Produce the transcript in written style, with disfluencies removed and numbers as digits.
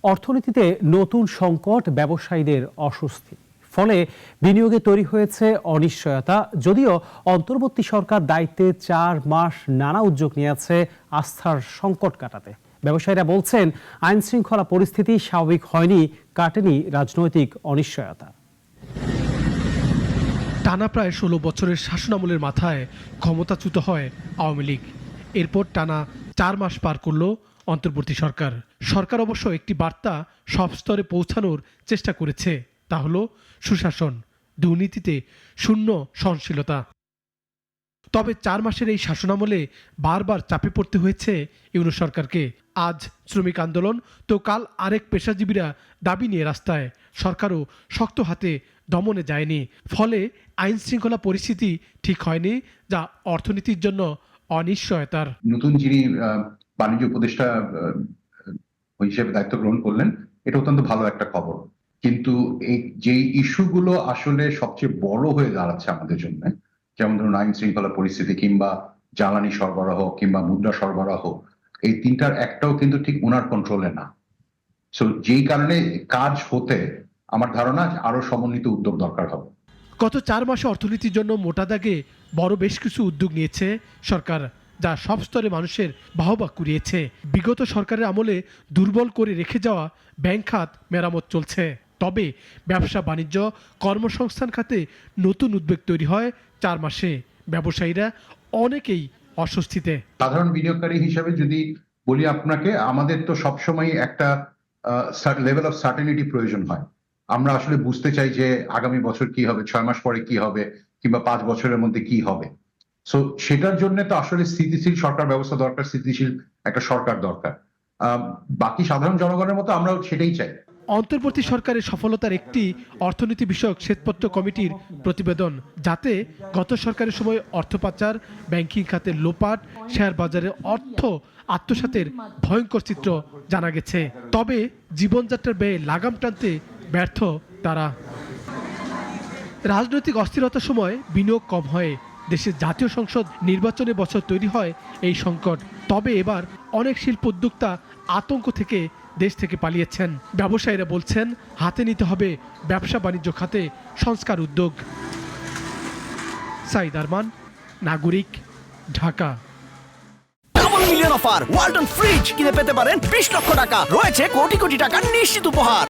অর্থনীতিতে নতুন সংকট, ব্যবসায়ীদের অস্বস্তি, ফলে বিনিয়োগে তৈরি হয়েছে অনিশ্চয়তা। যদিও অন্তর্বর্তী সরকার দায়িত্বে 4 মাস নানা উদ্যোগ নিয়েছে আস্থার সংকট কাটাতে, ব্যবসায়ীরা বলছেন আইন শৃঙ্খলা পরিস্থিতি স্বাভাবিক হয়নি, কাটেনি রাজনৈতিক অনিশ্চয়তা। টানা প্রায় 16 বছরের শাসনামলের মাথায় ক্ষমতাচ্যুত হয় আওয়ামী লীগ। এরপর টানা 4 মাস পার করল অন্তর্বর্তী সরকার। সরকার অবশ্য একটি বার্তা সব স্তরে পৌঁছানোর চেষ্টা করেছে, তা হলো সুশাসন, দুর্নীতিতে শূন্য সহনশীলতা। তবে 4 মাসের এই শাসনামলে বারবার চাপে পড়তে হয়েছে ইউনূস সরকারকে। আজ শ্রমিক আন্দোলন, তো কাল আরেক পেশাজীবীরা দাবি নিয়ে রাস্তায়। সরকারও শক্ত হাতে দমনে যায়নি, ফলে আইন শৃঙ্খলা পরিস্থিতি ঠিক হয়নি, যা অর্থনীতির জন্য অনিশ্চয়তার। নতুন যিনি বাণিজ্য উপদেষ্টা হিসেবে দায়িত্ব গ্রহণ করলেন, এটা অত্যন্ত ভালো একটা খবর। কিন্তু এই যে ইস্যুগুলো আসলে সবচেয়ে বড় হয়ে দাঁড়াচ্ছে আমাদের জন্য, যেমন ধরুন আইন শৃঙ্খলা পরিস্থিতি কিংবা জ্বালানি সরবরাহ কিংবা মুদ্রা সরবরাহ, এই তিনটার একটাও কিন্তু ঠিক ওনার কন্ট্রোলে না। সো যেই কারণে কাজ হতে আমার ধারণা আরো সমন্বিত উদ্যোগ দরকার হবে। গত 4 মাসে অর্থনীতির জন্য মোটা দাগে বড় বেশ কিছু উদ্যোগ নিয়েছে সরকার, যা সব স্তরে মানুষের বাহবা কুড়িয়েছে। বিগত সরকারের আমলে দুর্বল করে রেখে যাওয়া ব্যাংক খাত মেরামত চলছে। তবে ব্যবসা বাণিজ্য, কর্মসংস্থান খাতে নতুন উদ্বেগ তৈরি হয় 4 মাসে। ব্যবসায়ীরা অনেকেই অস্বস্তিতে। সাধারণ বিনিয়োগকারী হিসেবে যদি বলি আপনাকে, আমাদের তো সবসময় একটা লেভেল অফ সার্টেনিটি প্রয়োজন হয়। আমরা আসলে বুঝতে চাই যে আগামী বছর কি হবে, 6 মাস পরে কি হবে, কিংবা 5 বছরের মধ্যে কি হবে। সো সেটার জন্য তো আসলে স্থিতিশীল সরকার ব্যবস্থা দরকার, স্থিতিশীল একটা সরকার দরকার। বাকি সাধারণ জনগণের মতো আমরাও সেটাই চাই। অন্তর্বর্তী সরকারের সফলতার একটি অর্থনীতি বিষয়ক শ্বেতপত্র কমিটির প্রতিবেদন, যাতে গত সরকারের সময় অর্থ পাচার, ব্যাংকিং খাতের লোপাট, শেয়ার বাজারে অর্থ আত্মসাতের ভয়ঙ্কর চিত্র জানা গেছে। তবে জীবনযাত্রার ব্যয়ে লাগাম টানতে ব্যর্থ তারা। রাজনৈতিক অস্থিরতার সময় বিনিয়োগ কম হয়, দেশের জাতীয় সংসদ নির্বাচনের বছর তৈরি হয় এই সংকট। তবে এবার অনেক শিল্প উদ্যোক্তা আতঙ্ক থেকে দেশ থেকে পালিয়েছেন। ব্যবসায়ীরা বলছেন হাতে নিতে হবে ব্যবসা বাণিজ্য খাতে সংস্কার উদ্যোগ। সাইদ আরমান, নাগরিক, Dhaka. Double million offer Walton fridge কিনে পেতে পারেন 20 লক্ষ টাকা, রয়েছে কোটি কোটি টাকার নিশ্চিত উপহার।